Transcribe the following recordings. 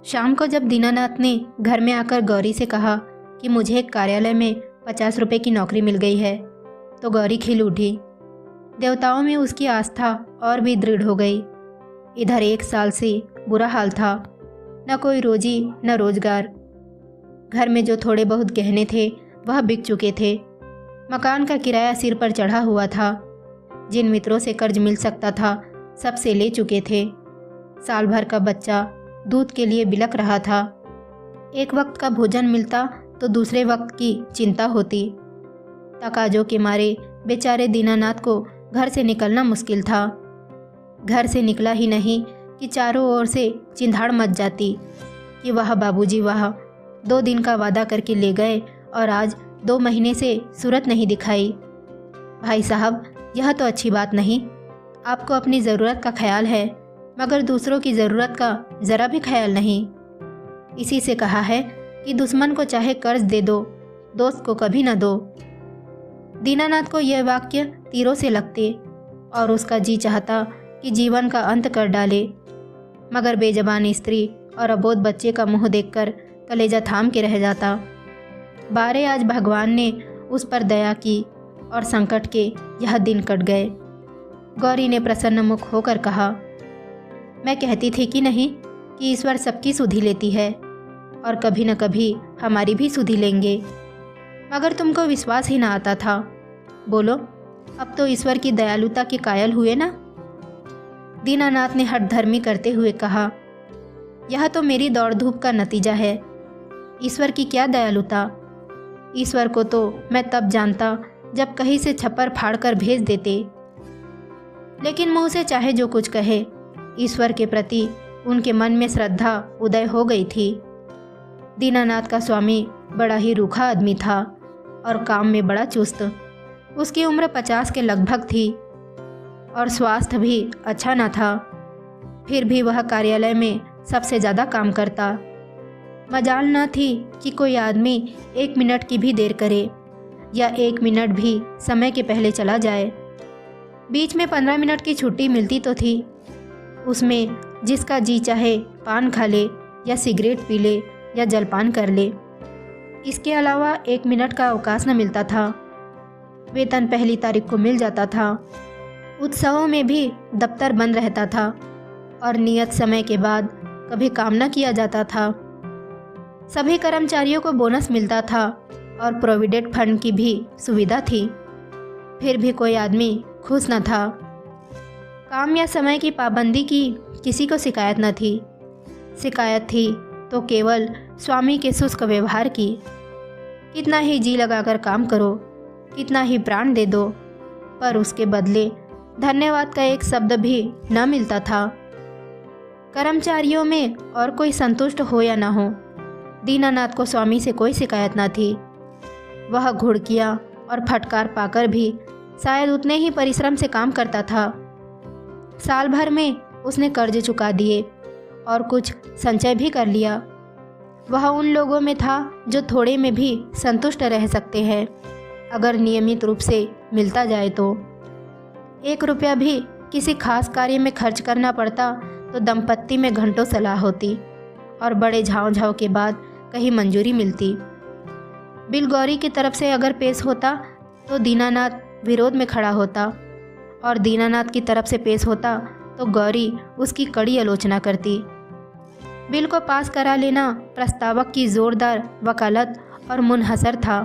शाम को जब दीनानाथ ने घर में आकर गौरी से कहा कि मुझे एक कार्यालय में 50 रुपए की नौकरी मिल गई है, तो गौरी खिल उठी। देवताओं में उसकी आस्था और भी दृढ़ हो गई। इधर 1 साल से बुरा हाल था, न कोई रोजी न रोजगार। घर में जो थोड़े बहुत गहने थे वह बिक चुके थे। मकान का किराया सिर पर चढ़ा हुआ था। जिन मित्रों से कर्ज मिल सकता था सबसे ले चुके थे। साल भर का बच्चा दूध के लिए बिलक रहा था। एक वक्त का भोजन मिलता तो दूसरे वक्त की चिंता होती। तकाजों के मारे बेचारे दीनानाथ को घर से निकलना मुश्किल था। घर से निकला ही नहीं कि चारों ओर से चिंधाड़ मच जाती कि वह बाबूजी वह 2 दिन का वादा करके ले गए और आज 2 महीने से सूरत नहीं दिखाई। भाई साहब, यह तो अच्छी बात नहीं। आपको अपनी ज़रूरत का ख्याल है, मगर दूसरों की ज़रूरत का ज़रा भी ख्याल नहीं। इसी से कहा है कि दुश्मन को चाहे कर्ज दे दो, दोस्त को कभी न दो। दीनानाथ को यह वाक्य तीरों से लगते और उसका जी चाहता कि जीवन का अंत कर डाले, मगर बेजबान स्त्री और अबोध बच्चे का मुंह देखकर कलेजा थाम के रह जाता। बारे आज भगवान ने उस पर दया की और संकट के यह दिन कट गए। गौरी ने प्रसन्न मुख होकर कहा, मैं कहती थी कि नहीं कि ईश्वर सबकी सुधि लेती है और कभी न कभी हमारी भी सुधि लेंगे, मगर तुमको विश्वास ही ना आता था। बोलो, अब तो ईश्वर की दयालुता के कायल हुए ना? दीनानाथ ने हठधर्मी करते हुए कहा, यह तो मेरी दौड़ धूप का नतीजा है। ईश्वर की क्या दयालुता? ईश्वर को तो मैं तब जानता जब कहीं से छप्पर फाड़ कर भेज देते। लेकिन मुंह से चाहे जो कुछ कहे, ईश्वर के प्रति उनके मन में श्रद्धा उदय हो गई थी। दीनानाथ का स्वामी बड़ा ही रूखा आदमी था और काम में बड़ा चुस्त। उसकी उम्र 50 के लगभग थी और स्वास्थ्य भी अच्छा न था। फिर भी वह कार्यालय में सबसे ज़्यादा काम करता। मजाल न थी कि कोई आदमी 1 मिनट की भी देर करे या 1 मिनट भी समय के पहले चला जाए। बीच में 15 मिनट की छुट्टी मिलती तो थी, उसमें जिसका जी चाहे पान खा ले या सिगरेट पी ले या जलपान कर ले। इसके अलावा 1 मिनट का अवकाश न मिलता था। वेतन पहली तारीख को मिल जाता था। उत्सवों में भी दफ्तर बंद रहता था और नियत समय के बाद कभी काम न किया जाता था। सभी कर्मचारियों को बोनस मिलता था और प्रोविडेंट फंड की भी सुविधा थी। फिर भी कोई आदमी खुश न था। काम या समय की पाबंदी की किसी को शिकायत न थी। शिकायत थी तो केवल स्वामी के शुष्क व्यवहार की। कितना ही जी लगाकर काम करो, कितना ही प्राण दे दो, पर उसके बदले धन्यवाद का एक शब्द भी न मिलता था। कर्मचारियों में और कोई संतुष्ट हो या न हो, दीनानाथ को स्वामी से कोई शिकायत न थी। वह घुड़कियाँ और फटकार पाकर भी शायद उतने ही परिश्रम से काम करता था। साल भर में उसने कर्ज चुका दिए और कुछ संचय भी कर लिया। वह उन लोगों में था जो थोड़े में भी संतुष्ट रह सकते हैं अगर नियमित रूप से मिलता जाए तो। 1 रुपया भी किसी खास कार्य में खर्च करना पड़ता तो दंपत्ति में घंटों सलाह होती और बड़े झाँव के बाद कहीं मंजूरी मिलती। बिल गौरी की तरफ से अगर पेश होता तो दीनानाथ विरोध में खड़ा होता और दीनानाथ की तरफ से पेश होता तो गौरी उसकी कड़ी आलोचना करती। बिल को पास करा लेना प्रस्तावक की जोरदार वकालत और मुनहसर था।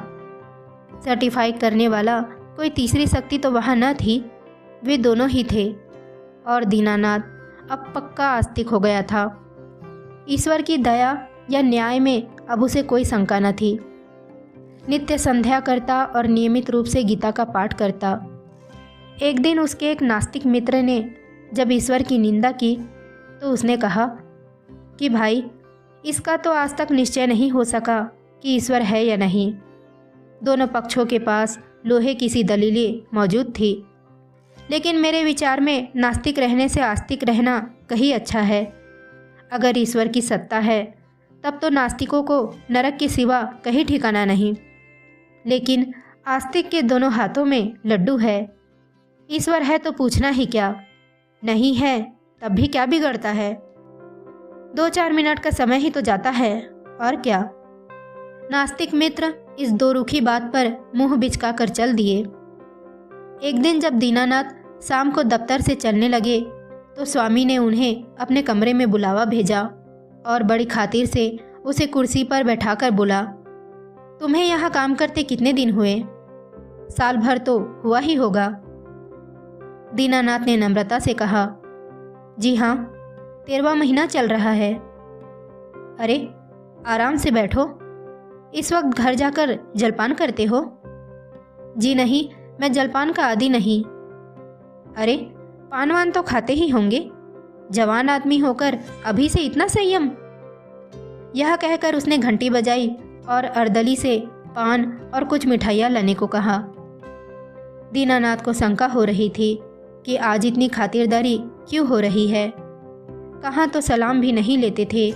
सर्टिफाई करने वाला कोई तीसरी शक्ति तो वहाँ न थी, वे दोनों ही थे और दीनानाथ अब पक्का आस्तिक हो गया था। ईश्वर की दया या न्याय में अब उसे कोई शंका न थी। नित्य संध्या करता और नियमित रूप से गीता का पाठ करता। एक दिन उसके एक नास्तिक मित्र ने जब ईश्वर की निंदा की तो उसने कहा कि भाई, इसका तो आज तक निश्चय नहीं हो सका कि ईश्वर है या नहीं। दोनों पक्षों के पास लोहे की सी दलीलें मौजूद थी, लेकिन मेरे विचार में नास्तिक रहने से आस्तिक रहना कहीं अच्छा है। अगर ईश्वर की सत्ता है तब तो नास्तिकों को नरक के सिवा कहीं ठिकाना नहीं, लेकिन आस्तिक के दोनों हाथों में लड्डू है। ईश्वर है तो पूछना ही क्या, नहीं है तब भी क्या बिगड़ता है। 2-4 मिनट का समय ही तो जाता है, और क्या। नास्तिक मित्र इस दो रुखी बात पर मुंह बिचका कर चल दिए। एक दिन जब दीनानाथ शाम को दफ्तर से चलने लगे तो स्वामी ने उन्हें अपने कमरे में बुलावा भेजा और बड़ी खातिर से उसे कुर्सी पर बैठाकर बोला, तुम्हें यहाँ काम करते कितने दिन हुए? साल भर तो हुआ ही होगा। दीनानाथ ने नम्रता से कहा, जी हाँ, 13वां महीना चल रहा है। अरे आराम से बैठो, इस वक्त घर जाकर जलपान करते हो? जी नहीं, मैं जलपान का आदी नहीं। अरे पान वान तो खाते ही होंगे, जवान आदमी होकर अभी से इतना संयम। यह कहकर उसने घंटी बजाई और अर्दली से पान और कुछ मिठाइयाँ लाने को कहा। दीनानाथ को शंका हो रही थी कि आज इतनी खातिरदारी क्यों हो रही है। कहाँ तो सलाम भी नहीं लेते थे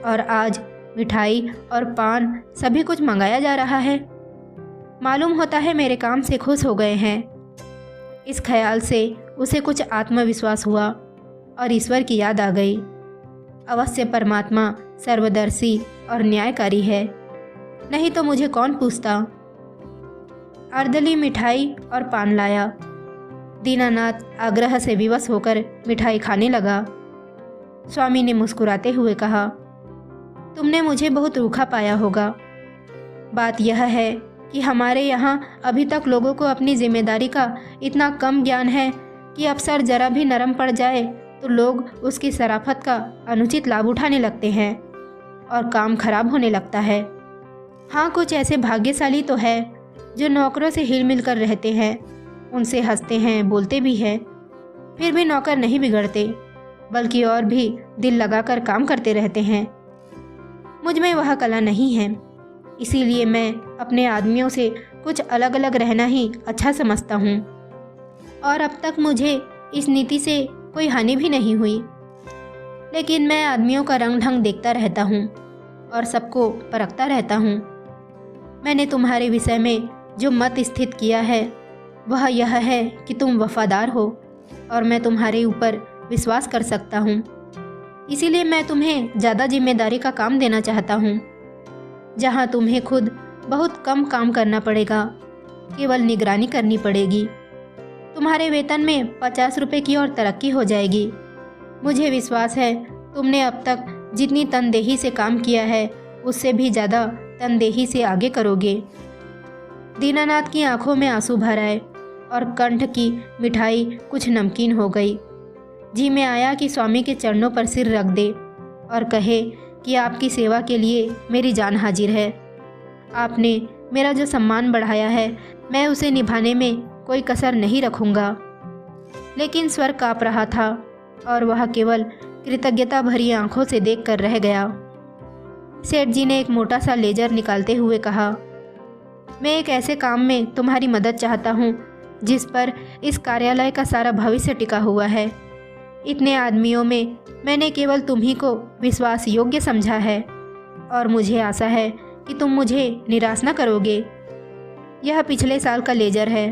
और आज मिठाई और पान सभी कुछ मंगाया जा रहा है। मालूम होता है मेरे काम से खुश हो गए हैं। इस ख्याल से उसे कुछ आत्मविश्वास हुआ और ईश्वर की याद आ गई। अवश्य परमात्मा सर्वदर्शी और न्यायकारी है, नहीं तो मुझे कौन पूछता। अर्दली मिठाई और पान लाया। दीनानाथ आग्रह से विवश होकर मिठाई खाने लगा। स्वामी ने मुस्कुराते हुए कहा, तुमने मुझे बहुत रूखा पाया होगा। बात यह है कि हमारे यहाँ अभी तक लोगों को अपनी जिम्मेदारी का इतना कम ज्ञान है कि अफसर जरा भी नरम पड़ जाए तो लोग उसकी शराफत का अनुचित लाभ उठाने लगते हैं और काम खराब होने लगता है। हाँ, कुछ ऐसे भाग्यशाली तो है जो नौकरों से हिल मिल कर रहते हैं, उनसे हंसते हैं, बोलते भी हैं, फिर भी नौकर नहीं बिगड़ते, बल्कि और भी दिल लगाकर काम करते रहते हैं। मुझ में वह कला नहीं है, इसीलिए मैं अपने आदमियों से कुछ अलग अलग रहना ही अच्छा समझता हूँ और अब तक मुझे इस नीति से कोई हानि भी नहीं हुई। लेकिन मैं आदमियों का रंग ढंग देखता रहता हूँ और सबको परखता रहता हूँ। मैंने तुम्हारे विषय में जो मत स्थित किया है वह यह है कि तुम वफादार हो और मैं तुम्हारे ऊपर विश्वास कर सकता हूँ। इसीलिए मैं तुम्हें ज़्यादा जिम्मेदारी का काम देना चाहता हूँ, जहाँ तुम्हें खुद बहुत कम काम करना पड़ेगा, केवल निगरानी करनी पड़ेगी। तुम्हारे वेतन में 50 रुपये की और तरक्की हो जाएगी। मुझे विश्वास है तुमने अब तक जितनी तनदेही से काम किया है उससे भी ज़्यादा तनदेही से आगे करोगे। दीनानाथ की आंखों में आंसू भर आए और कंठ की मिठाई कुछ नमकीन हो गई। जी में आया कि स्वामी के चरणों पर सिर रख दे और कहे कि आपकी सेवा के लिए मेरी जान हाजिर है। आपने मेरा जो सम्मान बढ़ाया है मैं उसे निभाने में कोई कसर नहीं रखूँगा। लेकिन स्वर काँप रहा था और वह केवल कृतज्ञता भरी आंखों से देख कर रह गया। सेठ जी ने एक मोटा सा लेजर निकालते हुए कहा, मैं एक ऐसे काम में तुम्हारी मदद चाहता हूँ जिस पर इस कार्यालय का सारा भविष्य टिका हुआ है। इतने आदमियों में मैंने केवल तुम्ही को विश्वास योग्य समझा है और मुझे आशा है कि तुम मुझे निराश न करोगे। यह पिछले साल का लेजर है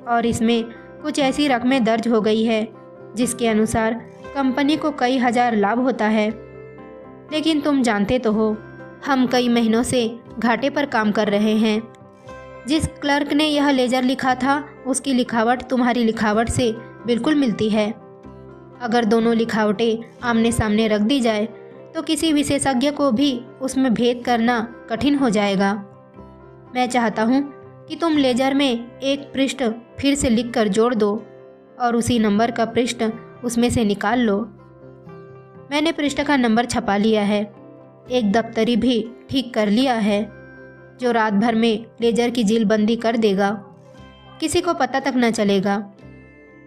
और इसमें कुछ ऐसी रकमें दर्ज हो गई है जिसके अनुसार कंपनी को कई हजार लाभ होता है। लेकिन तुम जानते तो हो हम कई महीनों से घाटे पर काम कर रहे हैं। जिस क्लर्क ने यह लेजर लिखा था उसकी लिखावट तुम्हारी लिखावट से बिल्कुल मिलती है। अगर दोनों लिखावटें आमने सामने रख दी जाए तो किसी विशेषज्ञ को भी उसमें भेद करना कठिन हो जाएगा। मैं चाहता हूँ कि तुम लेजर में एक पृष्ठ फिर से लिख कर जोड़ दो और उसी नंबर का पृष्ठ उसमें से निकाल लो। मैंने पृष्ठ का नंबर छपा लिया है, एक दफ्तरी भी ठीक कर लिया है जो रात भर में लेजर की जीलबंदी कर देगा, किसी को पता तक न चलेगा।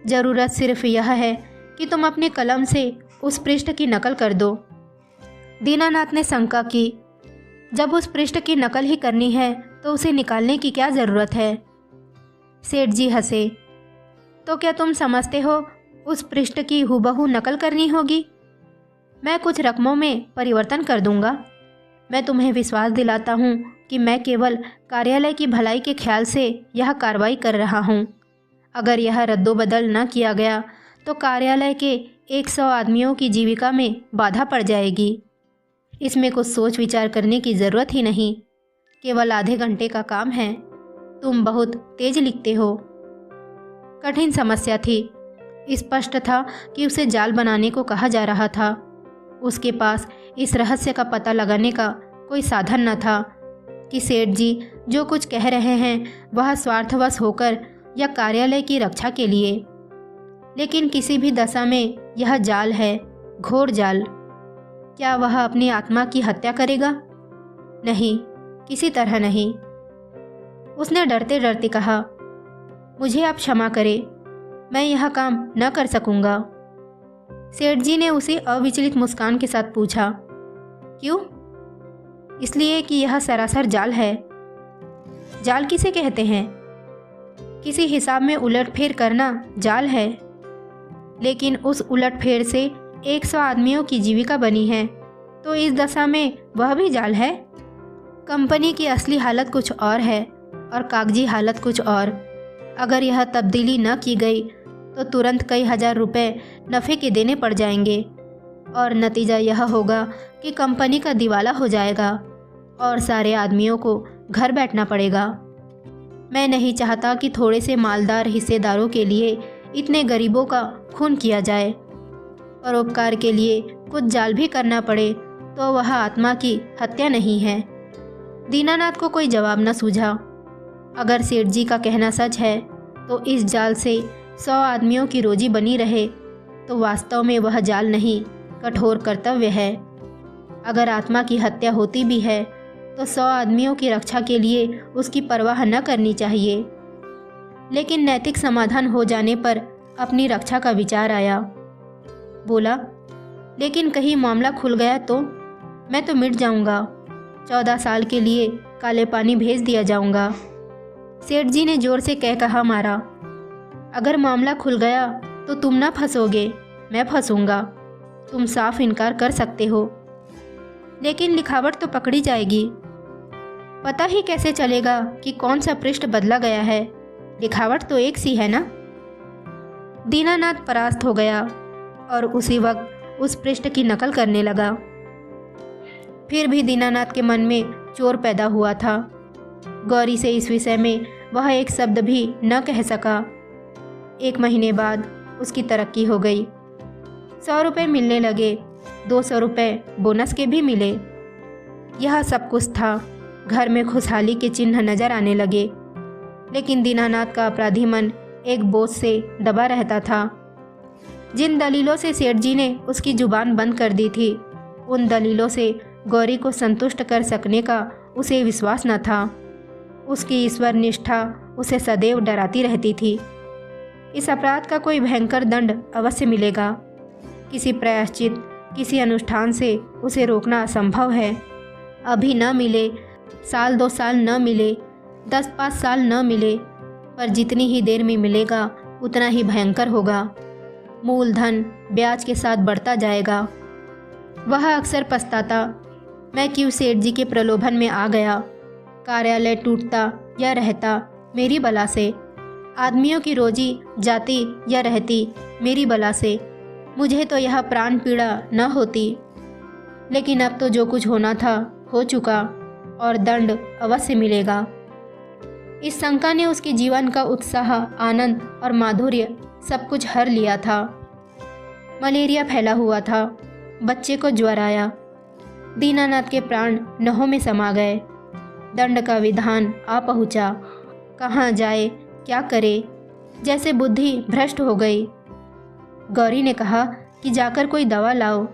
ज़रूरत सिर्फ यह है कि तुम अपनी कलम से उस पृष्ठ की नकल कर दो। दीनानाथ ने शंका की, जब उस पृष्ठ की नकल ही करनी है तो उसे निकालने की क्या ज़रूरत है? सेठ जी हंसे, तो क्या तुम समझते हो उस पृष्ठ की हूबहू नकल करनी होगी? मैं कुछ रकमों में परिवर्तन कर दूंगा। मैं तुम्हें विश्वास दिलाता हूँ कि मैं केवल कार्यालय की भलाई के ख्याल से यह कार्रवाई कर रहा हूँ। अगर यह रद्दोबदल न किया गया तो कार्यालय के 100 आदमियों की जीविका में बाधा पड़ जाएगी। इसमें कुछ सोच विचार करने की ज़रूरत ही नहीं, केवल आधे घंटे का काम है। तुम बहुत तेज लिखते हो। कठिन समस्या थी। स्पष्ट था कि उसे जाल बनाने को कहा जा रहा था। उसके पास इस रहस्य का पता लगाने का कोई साधन न था कि सेठ जी जो कुछ कह रहे हैं वह स्वार्थवश होकर या कार्यालय की रक्षा के लिए। लेकिन किसी भी दशा में यह जाल है, घोर जाल। क्या वह अपनी आत्मा की हत्या करेगा? नहीं, किसी तरह नहीं। उसने डरते डरते कहा, मुझे आप क्षमा करें, मैं यह काम न कर सकूंगा। सेठ जी ने उसे अविचलित मुस्कान के साथ पूछा, क्यों? इसलिए कि यह सरासर जाल है। जाल किसे कहते हैं? किसी हिसाब में उलटफेर करना जाल है। लेकिन उस उलटफेर से 100 आदमियों की जीविका बनी है, तो इस दशा में वह भी जाल है। कंपनी की असली हालत कुछ और है और कागजी हालत कुछ और। अगर यह तब्दीली न की गई तो तुरंत कई हजार रुपए नफ़े के देने पड़ जाएंगे और नतीजा यह होगा कि कंपनी का दिवाला हो जाएगा और सारे आदमियों को घर बैठना पड़ेगा। मैं नहीं चाहता कि थोड़े से मालदार हिस्सेदारों के लिए इतने गरीबों का खून किया जाए। परोपकार के लिए कुछ जाल भी करना पड़े तो वह आत्मा की हत्या नहीं है। दीनानाथ को कोई जवाब न सूझा। अगर सेठ जी का कहना सच है तो इस जाल से 100 आदमियों की रोजी बनी रहे तो वास्तव में वह जाल नहीं, कठोर कर्तव्य है। अगर आत्मा की हत्या होती भी है तो 100 आदमियों की रक्षा के लिए उसकी परवाह न करनी चाहिए। लेकिन नैतिक समाधान हो जाने पर अपनी रक्षा का विचार आया। बोला, लेकिन कहीं मामला खुल गया तो मैं तो मिट जाऊंगा। 14 साल के लिए काले पानी भेज दिया जाऊंगा। सेठ जी ने जोर से कह कहा मारा, अगर मामला खुल गया तो तुम ना फंसोगे, मैं फंसूंगा। तुम साफ इनकार कर सकते हो, लेकिन लिखावट तो पकड़ी जाएगी। पता ही कैसे चलेगा कि कौन सा पृष्ठ बदला गया है? लिखावट तो एक सी है ना। दीनानाथ परास्त हो गया और उसी वक्त उस पृष्ठ की नकल करने लगा। फिर भी दीनानाथ के मन में चोर पैदा हुआ था। गौरी से इस विषय में वह एक शब्द भी न कह सका। 1 महीने बाद उसकी तरक्की हो गई। 100 रुपये मिलने लगे, 200 रुपये बोनस के भी मिले। यह सब कुछ था। घर में खुशहाली के चिन्ह नजर आने लगे। लेकिन दीनानाथ का अपराधी मन एक बोझ से दबा रहता था। जिन दलीलों से सेठ जी ने उसकी जुबान बंद कर दी थी, उन दलीलों से गौरी को संतुष्ट कर सकने का उसे विश्वास न था। उसकी ईश्वर निष्ठा उसे सदैव डराती रहती थी। इस अपराध का कोई भयंकर दंड अवश्य मिलेगा। किसी प्रायश्चित, किसी अनुष्ठान से उसे रोकना असंभव है। अभी न मिले, 1-2 साल न मिले, 10-5 साल न मिले, पर जितनी ही देर में मिलेगा उतना ही भयंकर होगा। मूलधन ब्याज के साथ बढ़ता जाएगा। वह अक्सर पछताता, मैं क्यों सेठ जी के प्रलोभन में आ गया। कार्यालय टूटता या रहता मेरी बला से। आदमियों की रोजी जाती या रहती मेरी बला से। मुझे तो यह प्राण पीड़ा न होती। लेकिन अब तो जो कुछ होना था हो चुका और दंड अवश्य मिलेगा। इस शंका ने उसके जीवन का उत्साह, आनंद और माधुर्य सब कुछ हर लिया था। मलेरिया फैला हुआ था। बच्चे को ज्वर आया। दीनानाथ के प्राण नहों में समा गए। दंड का विधान आ पहुंचा। कहाँ जाए, क्या करे, जैसे बुद्धि भ्रष्ट हो गई। गौरी ने कहा कि जाकर कोई दवा लाओ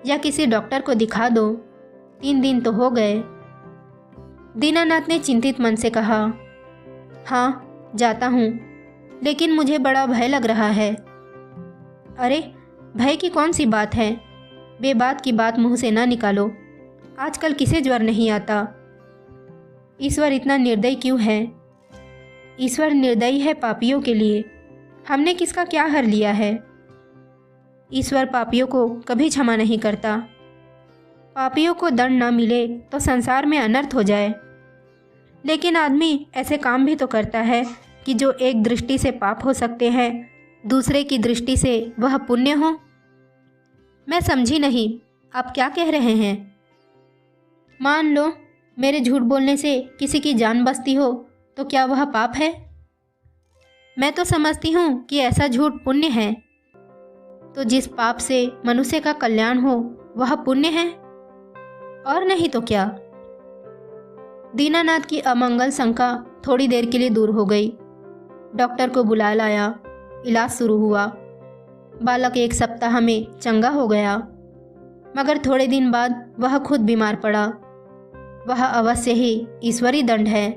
या किसी डॉक्टर को दिखा दो। 3 दिन तो हो गए। दीनानाथ ने चिंतित मन से कहा, हाँ जाता हूँ, लेकिन मुझे बड़ा भय लग रहा है। अरे भय की कौन सी बात है? बेबात की बात मुंह से ना निकालो। आजकल किसे ज्वर नहीं आता? ईश्वर इतना निर्दयी क्यों है? ईश्वर निर्दयी है पापियों के लिए। हमने किसका क्या हर लिया है? ईश्वर पापियों को कभी क्षमा नहीं करता। पापियों को दंड ना मिले तो संसार में अनर्थ हो जाए। लेकिन आदमी ऐसे काम भी तो करता है कि जो एक दृष्टि से पाप हो सकते हैं, दूसरे की दृष्टि से वह पुण्य हो। मैं समझी नहीं, आप क्या कह रहे हैं? मान लो मेरे झूठ बोलने से किसी की जान बचती हो तो क्या वह पाप है? मैं तो समझती हूँ कि ऐसा झूठ पुण्य है। तो जिस पाप से मनुष्य का कल्याण हो वह पुण्य है, और नहीं तो क्या। दीनानाथ की अमंगल शंका थोड़ी देर के लिए दूर हो गई। डॉक्टर को बुला लाया। इलाज शुरू हुआ। बालक 1 सप्ताह में चंगा हो गया, मगर थोड़े दिन बाद वह खुद बीमार पड़ा। वह अवश्य ही ईश्वरी दंड है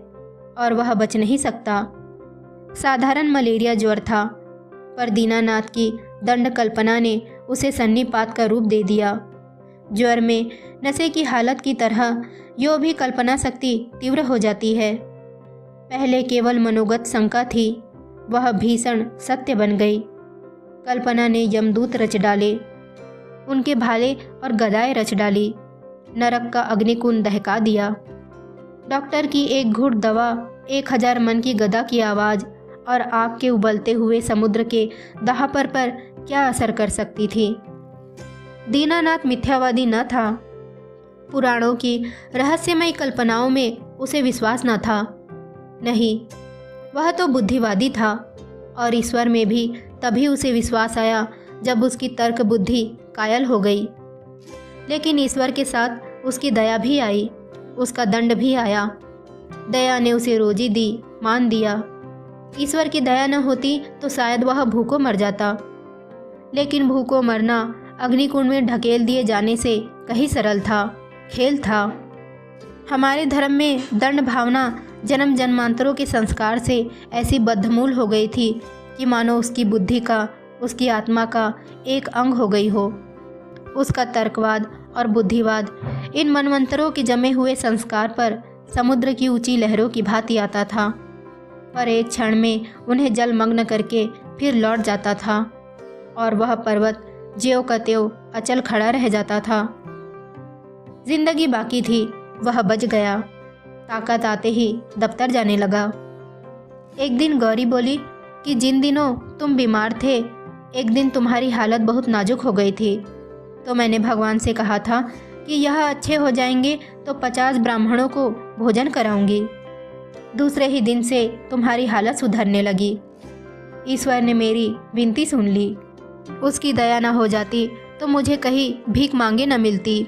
और वह बच नहीं सकता। साधारण मलेरिया ज्वर था, पर दीनानाथ की दंड कल्पना ने उसे सन्निपात का रूप दे दिया। ज्वर में नशे की हालत की तरह यो भी कल्पना शक्ति तीव्र हो जाती है। पहले केवल मनोगत शंका थी, वह भीषण सत्य बन गई। कल्पना ने यमदूत रच डाले, उनके भाले और गदाएं रच डाली, नरक का अग्निकुंड दहका दिया। डॉक्टर की एक घूंट दवा, 1000 मन की गदा की आवाज़ और आग के उबलते हुए समुद्र के दहापर पर क्या असर कर सकती थी। दीनानाथ मिथ्यावादी न था। पुराणों की रहस्यमयी कल्पनाओं में उसे विश्वास न था। नहीं, वह तो बुद्धिवादी था, और ईश्वर में भी तभी उसे विश्वास आया जब उसकी तर्क बुद्धि कायल हो गई। लेकिन ईश्वर के साथ उसकी दया भी आई, उसका दंड भी आया। दया ने उसे रोजी दी, मान दिया। ईश्वर की दया न होती तो शायद वह भूखों मर जाता। लेकिन भूखों मरना अग्निकुंड में ढकेल दिए जाने से कहीं सरल था, खेल था। हमारे धर्म में दंड भावना जन्म जन्मांतरों के संस्कार से ऐसी बद्धमूल हो गई थी कि मानो उसकी बुद्धि का, उसकी आत्मा का एक अंग हो गई हो। उसका तर्कवाद और बुद्धिवाद इन मनवंतरों के जमे हुए संस्कार पर समुद्र की ऊंची लहरों की भांति आता था, पर एक क्षण में उन्हें जलमग्न करके फिर लौट जाता था, और वह पर्वत ज्यों का त्यों अचल खड़ा रह जाता था। जिंदगी बाकी थी, वह बच गया। ताकत आते ही दफ्तर जाने लगा। एक दिन गौरी बोली कि जिन दिनों तुम बीमार थे, एक दिन तुम्हारी हालत बहुत नाजुक हो गई थी, तो मैंने भगवान से कहा था कि यह अच्छे हो जाएंगे तो 50 ब्राह्मणों को भोजन कराऊंगी। दूसरे ही दिन से तुम्हारी हालत सुधरने लगी। ईश्वर ने मेरी विनती सुन ली। उसकी दया न हो जाती तो मुझे कहीं भीख मांगे न मिलती।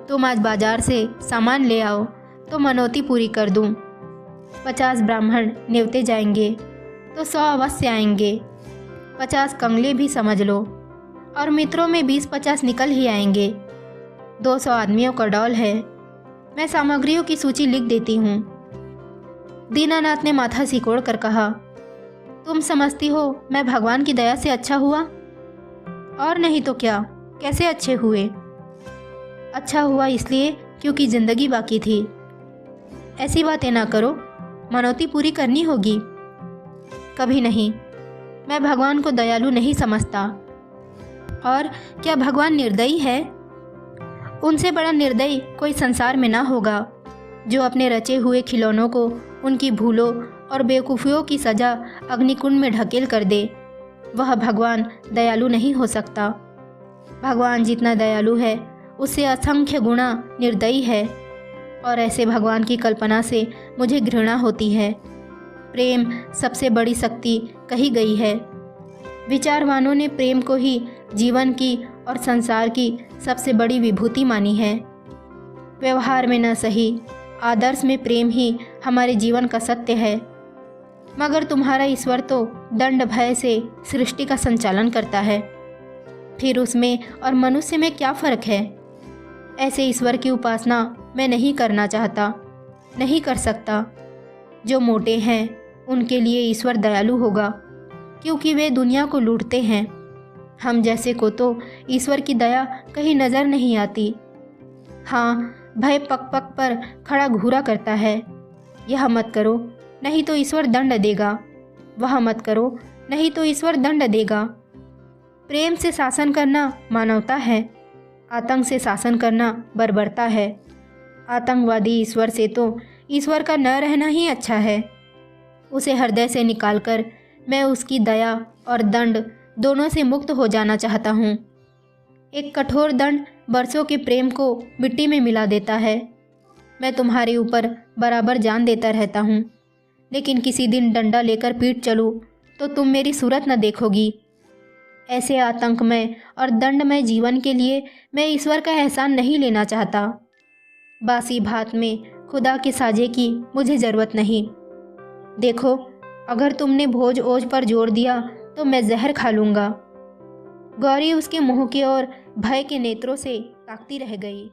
तुम आज बाजार से सामान ले आओ तो मनौती पूरी कर दूं। 50 ब्राह्मण नेवते जाएंगे तो 100 अवश्य आएंगे। 50 कंगले भी समझ लो, और मित्रों में 20-50 निकल ही आएंगे। 200 आदमियों का डौल है। मैं सामग्रियों की सूची लिख देती हूँ। दीनानाथ ने माथा सिकोड़ कर कहा, तुम समझती हो मैं भगवान की दया से अच्छा हुआ? और नहीं तो क्या, कैसे अच्छे हुए? अच्छा हुआ इसलिए क्योंकि जिंदगी बाकी थी। ऐसी बातें ना करो, मनौती पूरी करनी होगी। कभी नहीं, मैं भगवान को दयालु नहीं समझता। और क्या भगवान निर्दयी है? उनसे बड़ा निर्दयी कोई संसार में ना होगा, जो अपने रचे हुए खिलौनों को उनकी भूलों और बेवकूफ़ियों की सज़ा अग्निकुंड में ढकेल कर दे। वह भगवान दयालु नहीं हो सकता। भगवान जितना दयालु है उससे असंख्य गुणा निर्दयी है, और ऐसे भगवान की कल्पना से मुझे घृणा होती है। प्रेम सबसे बड़ी शक्ति कही गई है। विचारवानों ने प्रेम को ही जीवन की और संसार की सबसे बड़ी विभूति मानी है। व्यवहार में न सही, आदर्श में प्रेम ही हमारे जीवन का सत्य है। मगर तुम्हारा ईश्वर तो दंड भय से सृष्टि का संचालन करता है, फिर उसमें और मनुष्य में क्या फ़र्क है? ऐसे ईश्वर की उपासना मैं नहीं करना चाहता, नहीं कर सकता। जो मोटे हैं उनके लिए ईश्वर दयालु होगा, क्योंकि वे दुनिया को लूटते हैं। हम जैसे को तो ईश्वर की दया कहीं नज़र नहीं आती। हाँ, भय पग पग पर खड़ा घूरा करता है। यह मत करो नहीं तो ईश्वर दंड देगा, वह मत करो नहीं तो ईश्वर दंड देगा। प्रेम से शासन करना मानवता है, आतंक से शासन करना बर्बरता है। आतंकवादी ईश्वर से तो ईश्वर का न रहना ही अच्छा है। उसे हृदय से निकालकर मैं उसकी दया और दंड दोनों से मुक्त हो जाना चाहता हूँ। एक कठोर दंड बरसों के प्रेम को मिट्टी में मिला देता है। मैं तुम्हारे ऊपर बराबर जान देता रहता हूँ, लेकिन किसी दिन डंडा लेकर पीट चलूँ तो तुम मेरी सूरत न देखोगी। ऐसे आतंकमय और दंडमय जीवन के लिए मैं ईश्वर का एहसान नहीं लेना चाहता। बासी भात में खुदा के साजे की मुझे ज़रूरत नहीं। देखो, अगर तुमने भोज ओज पर जोर दिया तो मैं जहर खा लूँगा। गौरी उसके मुंह की ओर भय के नेत्रों से ताकती रह गई।